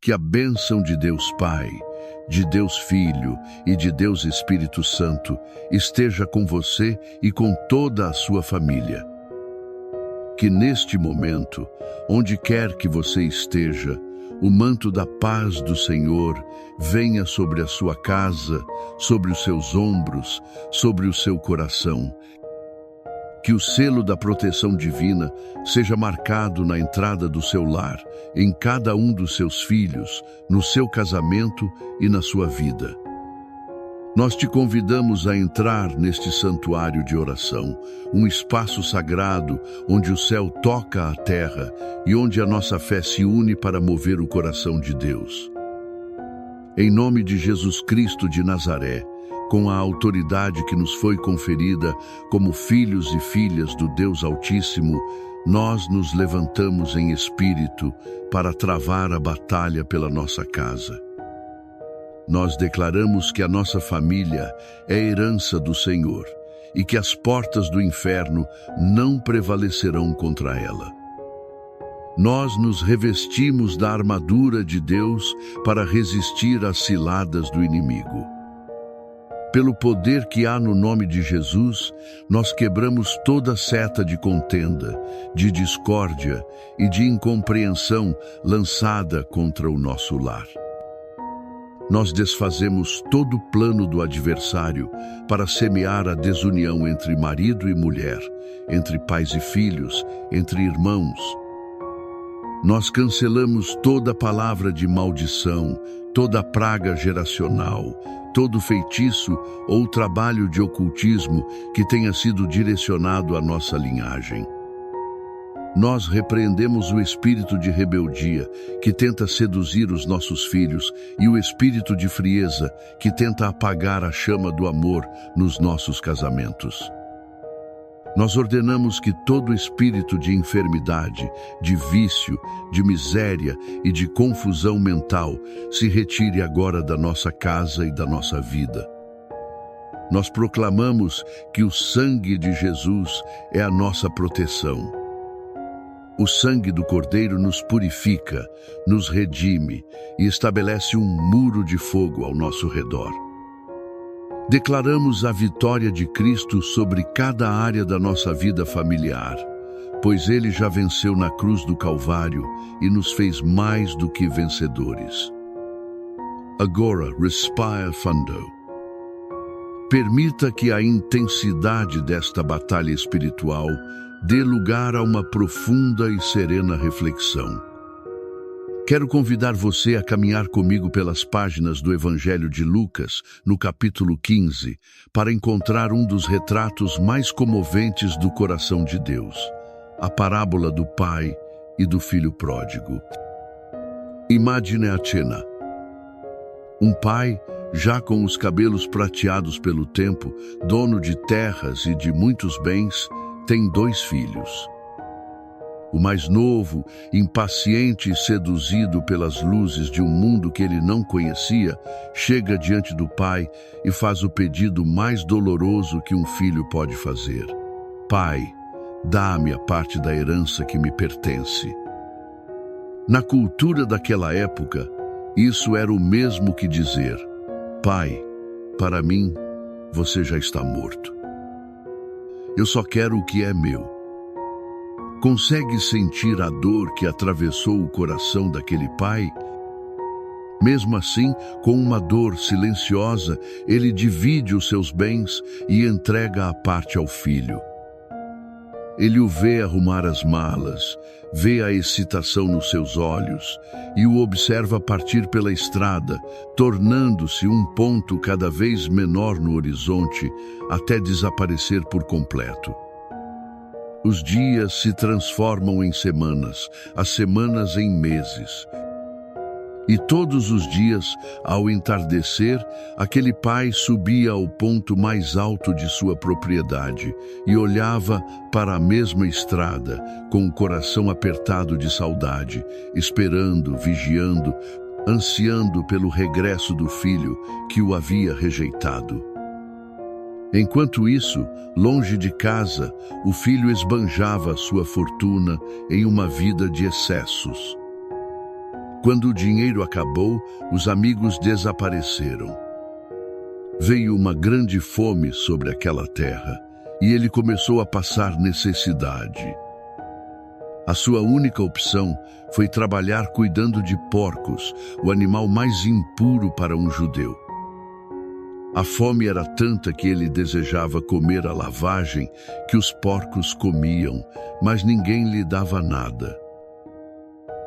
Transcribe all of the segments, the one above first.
Que a bênção de Deus Pai, de Deus Filho e de Deus Espírito Santo esteja com você e com toda a sua família. Que neste momento, onde quer que você esteja, o manto da paz do Senhor venha sobre a sua casa, sobre os seus ombros, sobre o seu coração. Que o selo da proteção divina seja marcado na entrada do seu lar, em cada um dos seus filhos, no seu casamento e na sua vida. Nós te convidamos a entrar neste santuário de oração, um espaço sagrado onde o céu toca a terra e onde a nossa fé se une para mover o coração de Deus. Em nome de Jesus Cristo de Nazaré, com a autoridade que nos foi conferida como filhos e filhas do Deus Altíssimo, nós nos levantamos em espírito para travar a batalha pela nossa casa. Nós declaramos que a nossa família é herança do Senhor e que as portas do inferno não prevalecerão contra ela. Nós nos revestimos da armadura de Deus para resistir às ciladas do inimigo. Pelo poder que há no nome de Jesus, nós quebramos toda seta de contenda, de discórdia e de incompreensão lançada contra o nosso lar. Nós desfazemos todo o plano do adversário para semear a desunião entre marido e mulher, entre pais e filhos, entre irmãos. Nós cancelamos toda palavra de maldição, toda praga geracional, todo feitiço ou trabalho de ocultismo que tenha sido direcionado à nossa linhagem. Nós repreendemos o espírito de rebeldia que tenta seduzir os nossos filhos e o espírito de frieza que tenta apagar a chama do amor nos nossos casamentos. Nós ordenamos que todo espírito de enfermidade, de vício, de miséria e de confusão mental se retire agora da nossa casa e da nossa vida. Nós proclamamos que o sangue de Jesus é a nossa proteção. O sangue do Cordeiro nos purifica, nos redime e estabelece um muro de fogo ao nosso redor. Declaramos a vitória de Cristo sobre cada área da nossa vida familiar, pois Ele já venceu na cruz do Calvário e nos fez mais do que vencedores. Agora, respire fundo. Permita que a intensidade desta batalha espiritual dê lugar a uma profunda e serena reflexão. Quero convidar você a caminhar comigo pelas páginas do Evangelho de Lucas, no capítulo 15, para encontrar um dos retratos mais comoventes do coração de Deus, a parábola do pai e do filho pródigo. Imagine a cena. Um pai, já com os cabelos prateados pelo tempo, dono de terras e de muitos bens, tem 2 filhos. O mais novo, impaciente e seduzido pelas luzes de um mundo que ele não conhecia, chega diante do pai e faz o pedido mais doloroso que um filho pode fazer. Pai, dá-me a parte da herança que me pertence. Na cultura daquela época, isso era o mesmo que dizer: Pai, para mim, você já está morto. Eu só quero o que é meu. Consegue sentir a dor que atravessou o coração daquele pai? Mesmo assim, com uma dor silenciosa, ele divide os seus bens e entrega a parte ao filho. Ele o vê arrumar as malas, vê a excitação nos seus olhos e o observa partir pela estrada, tornando-se um ponto cada vez menor no horizonte, até desaparecer por completo. Os dias se transformam em semanas, as semanas em meses. E todos os dias, ao entardecer, aquele pai subia ao ponto mais alto de sua propriedade e olhava para a mesma estrada, com o coração apertado de saudade, esperando, vigiando, ansiando pelo regresso do filho que o havia rejeitado. Enquanto isso, longe de casa, o filho esbanjava sua fortuna em uma vida de excessos. Quando o dinheiro acabou, os amigos desapareceram. Veio uma grande fome sobre aquela terra e ele começou a passar necessidade. A sua única opção foi trabalhar cuidando de porcos, o animal mais impuro para um judeu. A fome era tanta que ele desejava comer a lavagem que os porcos comiam, mas ninguém lhe dava nada.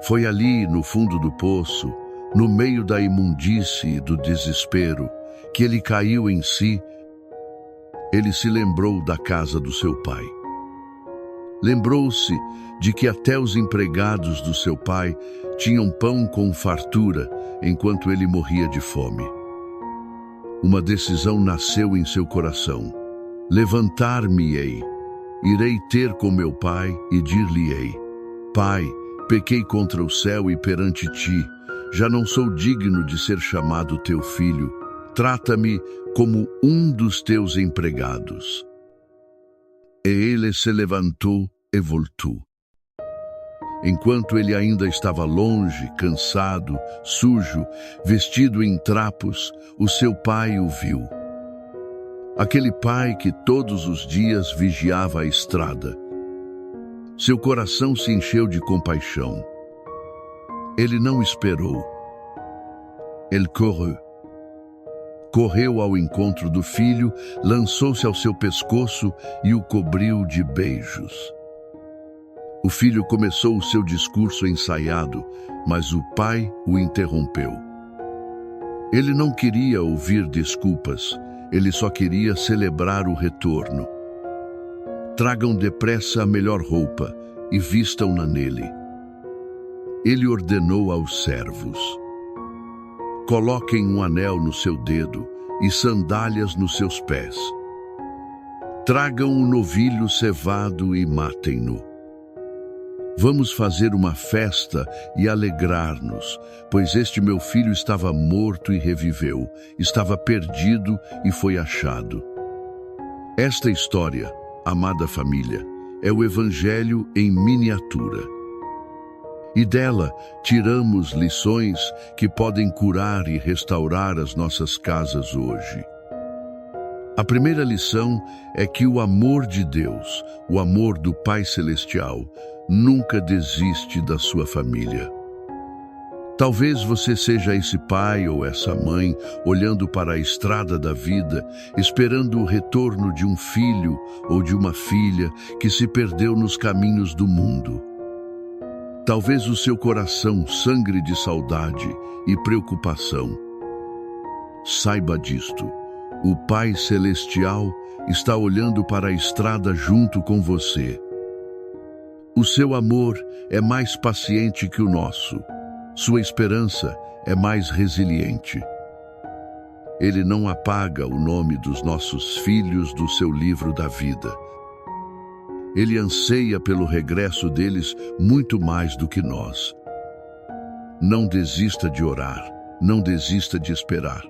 Foi ali, no fundo do poço, no meio da imundície e do desespero, que ele caiu em si. Ele se lembrou da casa do seu pai. Lembrou-se de que até os empregados do seu pai tinham pão com fartura, enquanto ele morria de fome. Uma decisão nasceu em seu coração. Levantar-me-ei, irei ter com meu pai e dir-lhe-ei: Pai, pequei contra o céu e perante ti, já não sou digno de ser chamado teu filho. Trata-me como um dos teus empregados. E ele se levantou e voltou. Enquanto ele ainda estava longe, cansado, sujo, vestido em trapos, o seu pai o viu. Aquele pai que todos os dias vigiava a estrada. Seu coração se encheu de compaixão. Ele não esperou. Ele correu ao encontro do filho, lançou-se ao seu pescoço e o cobriu de beijos. O filho começou o seu discurso ensaiado, mas o pai o interrompeu. Ele não queria ouvir desculpas, ele só queria celebrar o retorno. Tragam depressa a melhor roupa e vistam-na nele. Ele ordenou aos servos: coloquem um anel no seu dedo e sandálias nos seus pés. Tragam um novilho cevado e matem-no. Vamos fazer uma festa e alegrar-nos, pois este meu filho estava morto e reviveu, estava perdido e foi achado. Esta história, amada família, é o Evangelho em miniatura. E dela tiramos lições que podem curar e restaurar as nossas casas hoje. A primeira lição é que o amor de Deus, o amor do Pai Celestial, nunca desiste da sua família. Talvez você seja esse pai ou essa mãe olhando para a estrada da vida, esperando o retorno de um filho ou de uma filha que se perdeu nos caminhos do mundo. Talvez o seu coração sangre de saudade e preocupação. Saiba disto: o Pai Celestial está olhando para a estrada junto com você. O seu amor é mais paciente que o nosso. Sua esperança é mais resiliente. Ele não apaga o nome dos nossos filhos do seu livro da vida. Ele anseia pelo regresso deles muito mais do que nós. Não desista de orar, não desista de esperar,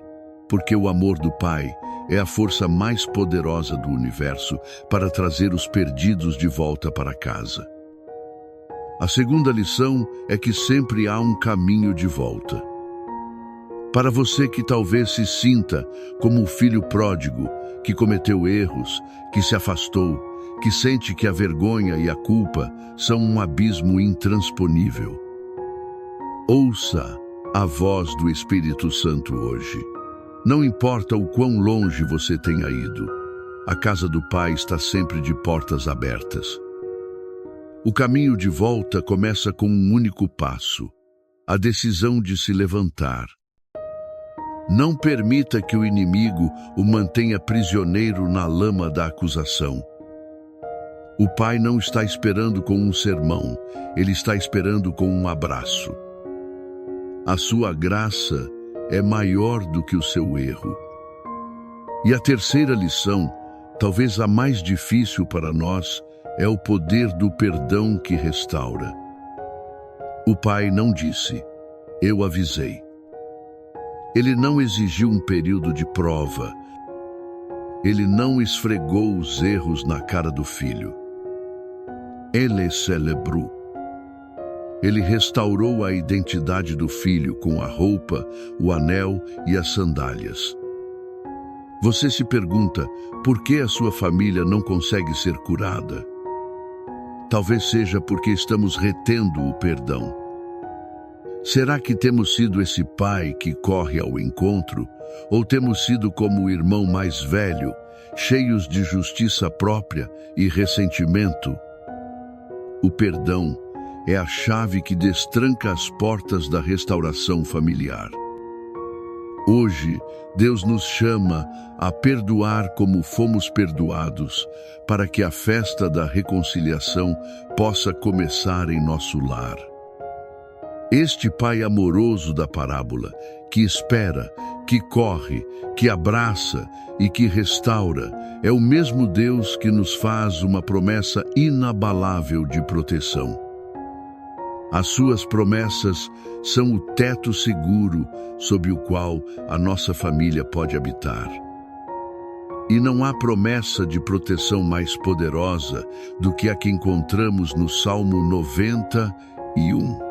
porque o amor do Pai é a força mais poderosa do universo para trazer os perdidos de volta para casa. A segunda lição é que sempre há um caminho de volta. Para você que talvez se sinta como o filho pródigo, que cometeu erros, que se afastou, que sente que a vergonha e a culpa são um abismo intransponível, ouça a voz do Espírito Santo hoje. Não importa o quão longe você tenha ido, a casa do Pai está sempre de portas abertas. O caminho de volta começa com um único passo: a decisão de se levantar. Não permita que o inimigo o mantenha prisioneiro na lama da acusação. O Pai não está esperando com um sermão, Ele está esperando com um abraço. A sua graça é maior do que o seu erro. E a terceira lição, talvez a mais difícil para nós, é o poder do perdão que restaura. O Pai não disse: eu avisei. Ele não exigiu um período de prova. Ele não esfregou os erros na cara do filho. Ele celebrou. Ele restaurou a identidade do filho com a roupa, o anel e as sandálias. Você se pergunta por que a sua família não consegue ser curada? Talvez seja porque estamos retendo o perdão. Será que temos sido esse pai que corre ao encontro, ou temos sido como o irmão mais velho, cheios de justiça própria e ressentimento? O perdão é a chave que destranca as portas da restauração familiar. Hoje, Deus nos chama a perdoar como fomos perdoados, para que a festa da reconciliação possa começar em nosso lar. Este Pai amoroso da parábola, que espera, que corre, que abraça e que restaura, é o mesmo Deus que nos faz uma promessa inabalável de proteção. As suas promessas são o teto seguro sob o qual a nossa família pode habitar. E não há promessa de proteção mais poderosa do que a que encontramos no Salmo 91.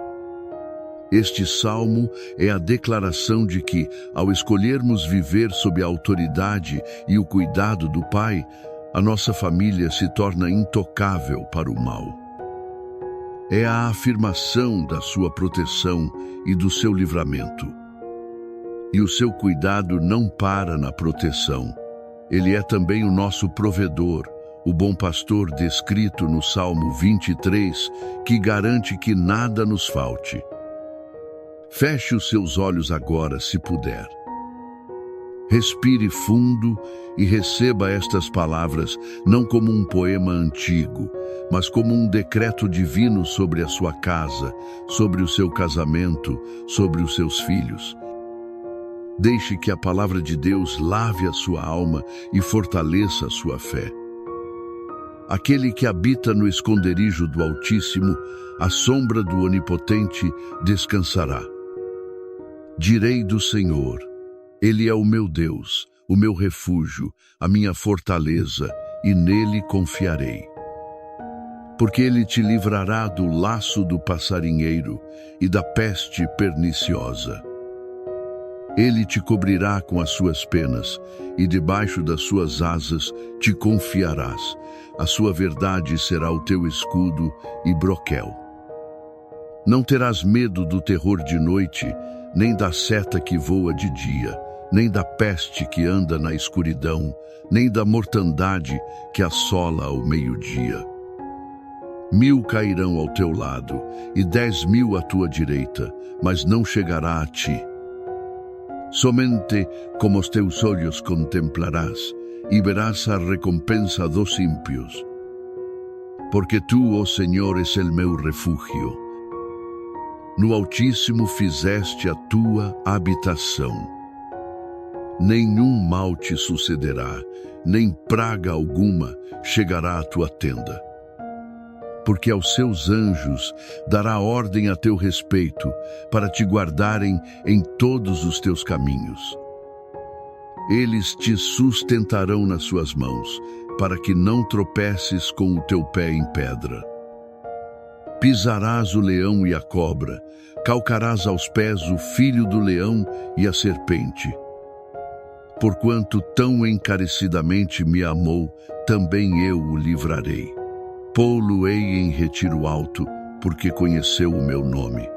Este salmo é a declaração de que, ao escolhermos viver sob a autoridade e o cuidado do Pai, a nossa família se torna intocável para o mal. É a afirmação da sua proteção e do seu livramento. E o seu cuidado não para na proteção. Ele é também o nosso provedor, o bom pastor descrito no Salmo 23, que garante que nada nos falte. Feche os seus olhos agora, se puder. Respire fundo e receba estas palavras não como um poema antigo, mas como um decreto divino sobre a sua casa, sobre o seu casamento, sobre os seus filhos. Deixe que a palavra de Deus lave a sua alma e fortaleça a sua fé. Aquele que habita no esconderijo do Altíssimo, à sombra do Onipotente, descansará. Direi do Senhor: Ele é o meu Deus, o meu refúgio, a minha fortaleza, e nele confiarei. Porque ele te livrará do laço do passarinheiro e da peste perniciosa. Ele te cobrirá com as suas penas, e debaixo das suas asas te confiarás. A sua verdade será o teu escudo e broquel. Não terás medo do terror de noite, nem da seta que voa de dia, nem da peste que anda na escuridão, nem da mortandade que assola ao meio-dia. 1000 cairão ao teu lado, e 10.000 à tua direita, mas não chegará a ti. Somente com os teus olhos contemplarás, e verás a recompensa dos ímpios. Porque tu, ó Senhor, és el meu refúgio. No Altíssimo fizeste a tua habitação. Nenhum mal te sucederá, nem praga alguma chegará à tua tenda. Porque aos seus anjos dará ordem a teu respeito, para te guardarem em todos os teus caminhos. Eles te sustentarão nas suas mãos, para que não tropeces com o teu pé em pedra. Pisarás o leão e a cobra, calcarás aos pés o filho do leão e a serpente. Porquanto tão encarecidamente me amou, também eu o livrarei. Pô-lo-ei em retiro alto, porque conheceu o meu nome.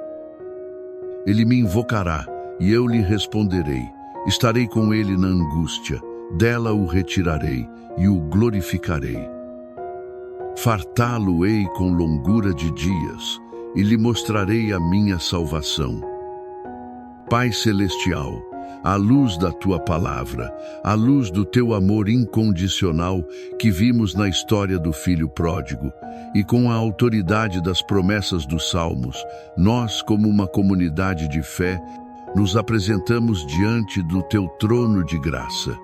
Ele me invocará, e eu lhe responderei. Estarei com ele na angústia, dela o retirarei e o glorificarei. Fartá-lo-ei com longura de dias, e lhe mostrarei a minha salvação. Pai Celestial, à luz da tua palavra, à luz do teu amor incondicional que vimos na história do filho pródigo, e com a autoridade das promessas dos salmos, nós, como uma comunidade de fé, nos apresentamos diante do teu trono de graça.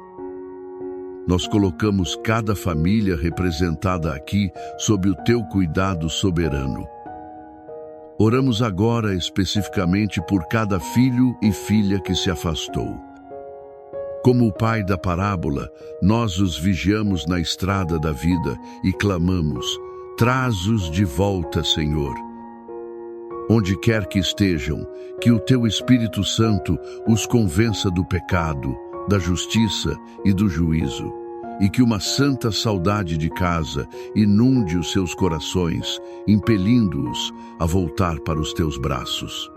Nós colocamos cada família representada aqui sob o teu cuidado soberano. Oramos agora especificamente por cada filho e filha que se afastou. Como o pai da parábola, nós os vigiamos na estrada da vida e clamamos: traz-os de volta, Senhor. Onde quer que estejam, que o teu Espírito Santo os convença do pecado, da justiça e do juízo, e que uma santa saudade de casa inunde os seus corações, impelindo-os a voltar para os teus braços.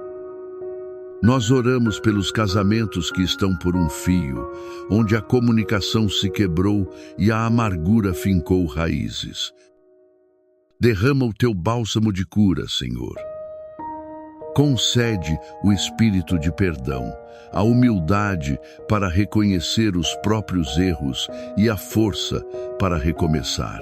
Nós oramos pelos casamentos que estão por um fio, onde a comunicação se quebrou e a amargura fincou raízes. Derrama o teu bálsamo de cura, Senhor. Concede o espírito de perdão, a humildade para reconhecer os próprios erros e a força para recomeçar.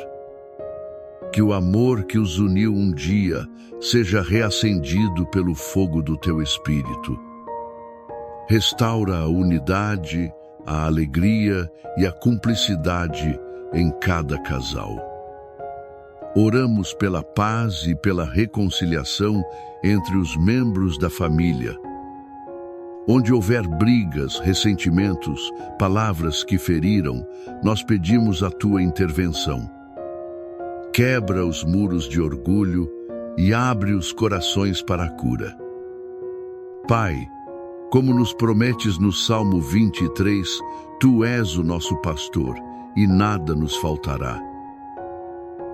Que o amor que os uniu um dia seja reacendido pelo fogo do teu Espírito. Restaura a unidade, a alegria e a cumplicidade em cada casal. Oramos pela paz e pela reconciliação entre os membros da família. Onde houver brigas, ressentimentos, palavras que feriram, nós pedimos a tua intervenção. Quebra os muros de orgulho e abre os corações para a cura. Pai, como nos prometes no Salmo 23, tu és o nosso pastor e nada nos faltará.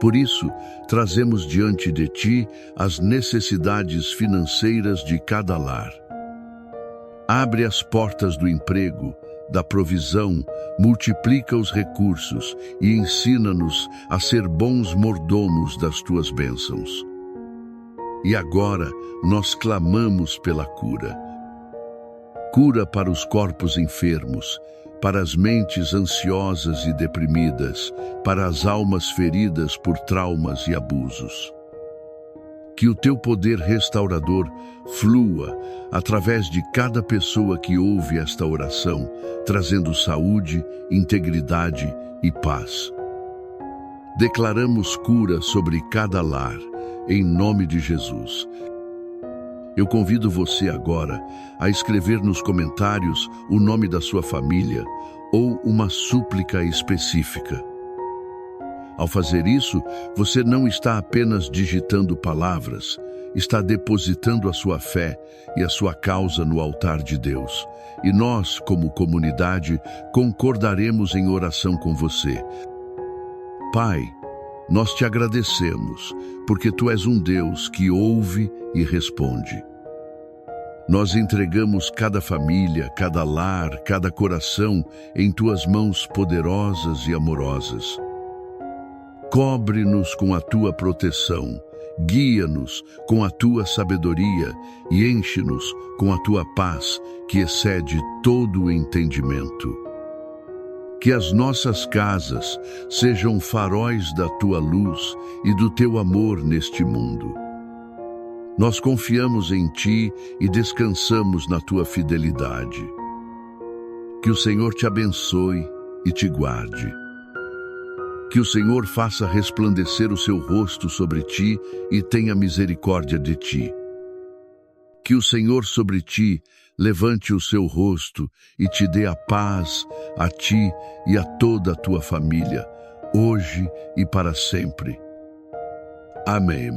Por isso, trazemos diante de ti as necessidades financeiras de cada lar. Abre as portas do emprego, da provisão, multiplica os recursos e ensina-nos a ser bons mordomos das tuas bênçãos. E agora nós clamamos pela cura. Cura para os corpos enfermos, para as mentes ansiosas e deprimidas, para as almas feridas por traumas e abusos. Que o teu poder restaurador flua através de cada pessoa que ouve esta oração, trazendo saúde, integridade e paz. Declaramos cura sobre cada lar, em nome de Jesus. Eu convido você agora a escrever nos comentários o nome da sua família ou uma súplica específica. Ao fazer isso, você não está apenas digitando palavras, está depositando a sua fé e a sua causa no altar de Deus. E nós, como comunidade, concordaremos em oração com você. Pai, nós te agradecemos, porque tu és um Deus que ouve e responde. Nós entregamos cada família, cada lar, cada coração em tuas mãos poderosas e amorosas. Cobre-nos com a tua proteção, guia-nos com a tua sabedoria e enche-nos com a tua paz, que excede todo o entendimento. Que as nossas casas sejam faróis da tua luz e do teu amor neste mundo. Nós confiamos em ti e descansamos na tua fidelidade. Que o Senhor te abençoe e te guarde. Que o Senhor faça resplandecer o seu rosto sobre ti e tenha misericórdia de ti. Que o Senhor sobre ti levante o seu rosto e te dê a paz, a ti e a toda a tua família, hoje e para sempre. Amém.